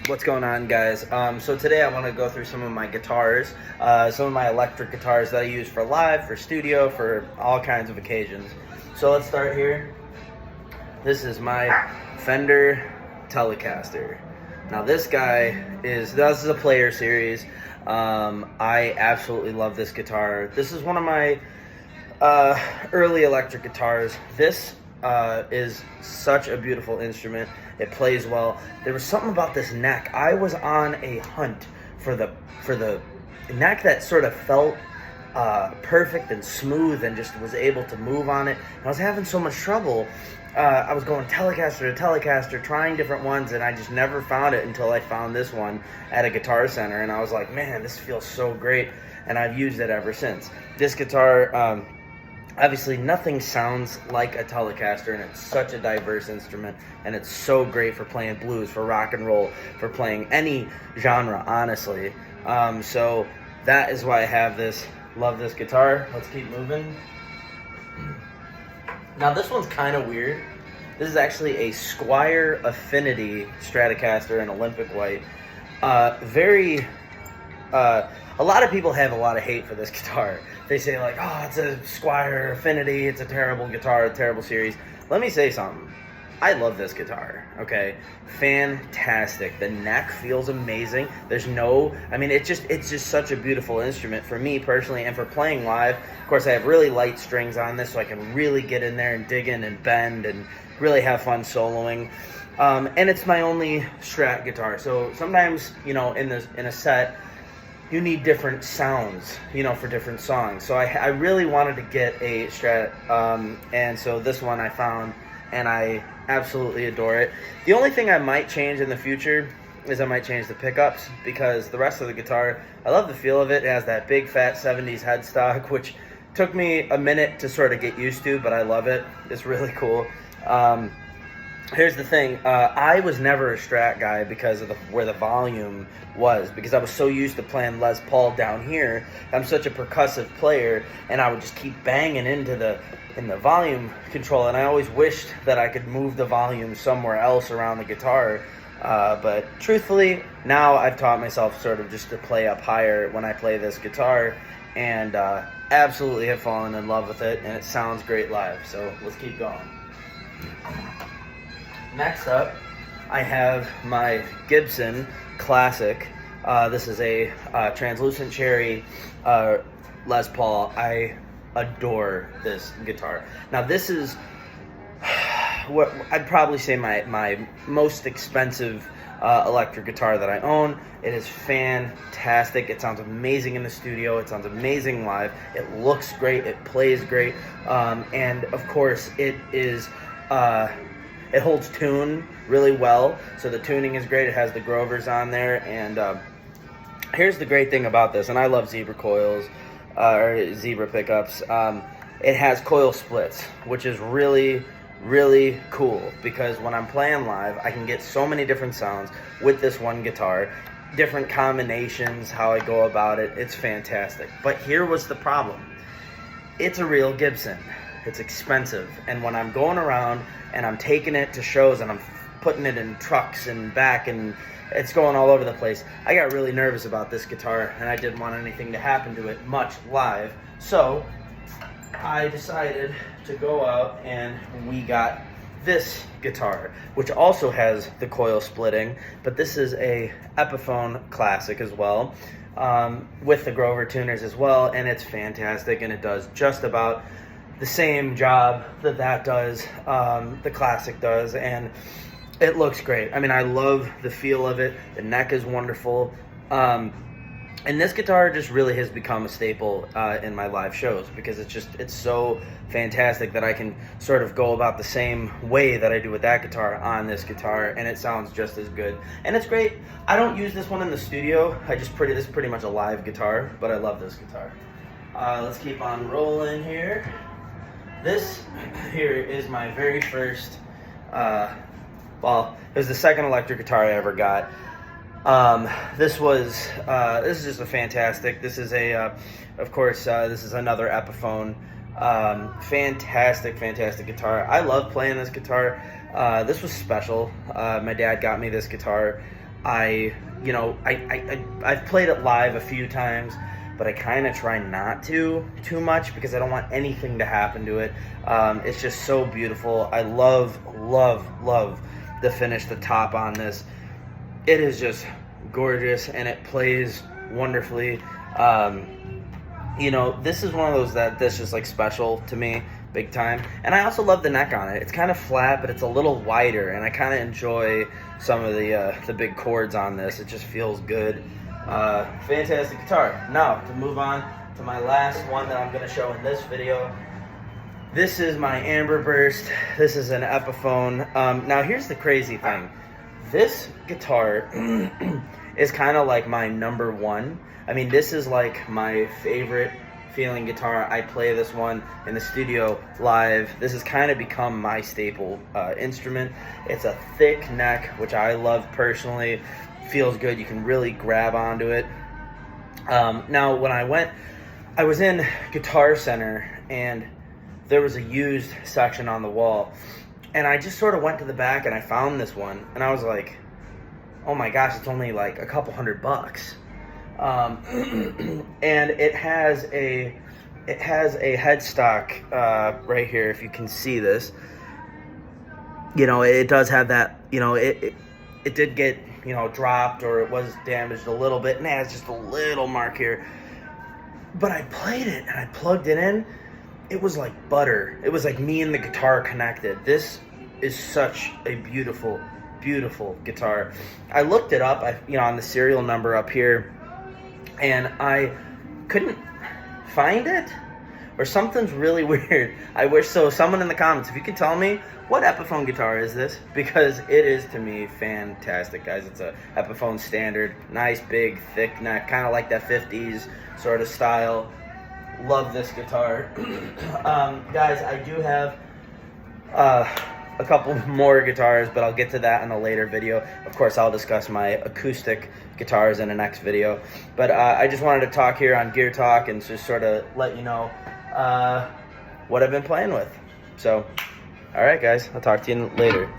What's going on, guys? So today I want to go through some of my guitars, some of my electric guitars that I use for live, for studio, for all kinds of occasions. So let's start here. This is my Fender Telecaster. Now this is a player series. I absolutely love this guitar. This is one of my early electric guitars. This is such a beautiful instrument. It plays well. There was something about this neck. I was on a hunt for the neck that sort of felt perfect and smooth and just was able to move on it. And I was having so much trouble. I was going Telecaster to Telecaster, trying different ones, and I just never found it until I found this one at a Guitar Center. And I was like, man, this feels so great. And I've used it ever since. This guitar, obviously nothing sounds like a Telecaster, and it's such a diverse instrument, and it's so great for playing blues, for rock and roll, for playing any genre, honestly. So that is why I have this. Love this guitar. Let's keep moving. Now this one's kind of weird. This is actually a Squier Affinity Stratocaster in Olympic White. A lot of people have a lot of hate for this guitar. They say like, oh, it's a Squier Affinity, it's a terrible guitar, a terrible series. Let me say something. I love this guitar, okay? Fantastic. The neck feels amazing. It's just such a beautiful instrument for me personally and for playing live. Of course, I have really light strings on this, so I can really get in there and dig in and bend and really have fun soloing. And it's my only Strat guitar. So sometimes, in a set, you need different sounds, for different songs. So I really wanted to get a Strat, and so this one I found, and I absolutely adore it. The only thing I might change in the future is I might change the pickups, because the rest of the guitar, I love the feel of it. It has that big fat 70s headstock, which took me a minute to sort of get used to, but I love it. It's really cool. Here's the thing, I was never a Strat guy because of where the volume was, because I was so used to playing Les Paul down here. I'm such a percussive player, and I would just keep banging in the volume control, and I always wished that I could move the volume somewhere else around the guitar. But truthfully, now I've taught myself sort of just to play up higher when I play this guitar, and absolutely have fallen in love with it, and it sounds great live. So let's keep going. Next up, I have my Gibson Classic. This is a translucent cherry Les Paul. I adore this guitar. Now this is what I'd probably say my most expensive electric guitar that I own. It is fantastic. It sounds amazing in the studio. It sounds amazing live. It looks great. It plays great. And of course, it holds tune really well, so the tuning is great. It has the Grovers on there, and here's the great thing about this, and I love Zebra coils, or Zebra pickups. It has coil splits, which is really, really cool, because when I'm playing live, I can get so many different sounds with this one guitar, different combinations, how I go about it. It's fantastic. But here was the problem. It's a real Gibson. It's expensive, and when I'm going around and I'm taking it to shows and I'm putting it in trucks and back and it's going all over the place, I got really nervous about this guitar, and I didn't want anything to happen to it much live. So I decided to go out and we got this guitar, which also has the coil splitting, but this is a Epiphone Classic as well, with the Grover tuners as well, and it's fantastic, and it does just about the same job that does, the Classic does, and it looks great. I mean, I love the feel of it. The neck is wonderful. And this guitar just really has become a staple in my live shows, because it's so fantastic that I can sort of go about the same way that I do with that guitar on this guitar, and it sounds just as good. And it's great. I don't use this one in the studio. This is pretty much a live guitar, but I love this guitar. Let's keep on rolling here. This here is my very first, it was the second electric guitar I ever got. This is just a fantastic. This is of course, this is another Epiphone. Fantastic guitar. I love playing this guitar. This was special. My dad got me this guitar I've played it live a few times, but I kind of try not to too much because I don't want anything to happen to it. It's just so beautiful. I love the finish, the top on this. It is just gorgeous, and it plays wonderfully. This is one of those that's just like special to me, big time. And I also love the neck on it. It's kind of flat, but it's a little wider, and I kind of enjoy some of the big chords on this. It just feels good. Fantastic guitar. Now, to move on to my last one that I'm going to show in this video. This is my Amber Burst. This is an Epiphone. Now, here's the crazy thing. This guitar is kind of like my number one. I mean, this is like my favorite feeling guitar. I play this one in the studio live. This has kind of become my staple instrument. It's a thick neck, which I love personally. Feels good. You can really grab onto it. Now, when I was in Guitar Center, and there was a used section on the wall, and I just sort of went to the back and I found this one, and I was like, oh my gosh, it's only like a couple $100. And it has a headstock right here, if you can see this. It does have that, it did get, dropped, or it was damaged a little bit, and it has just a little mark here. But I played it, and I plugged it in. It was like butter. It was like me and the guitar connected. This is such a beautiful, beautiful guitar. I looked it up, on the serial number up here, and I couldn't find it, or something's really weird. I wish so. Someone in the comments, if you could tell me, what Epiphone guitar is this? Because it is, to me, fantastic, guys. It's a Epiphone standard. Nice, big, thick neck, kind of like that 50s sort of style. Love this guitar. Guys, I do have a couple more guitars, but I'll get to that in a later video. Of course, I'll discuss my acoustic guitars in the next video. But I just wanted to talk here on Gear Talk and just sort of let you know what I've been playing with. So, all right, guys, I'll talk to you later.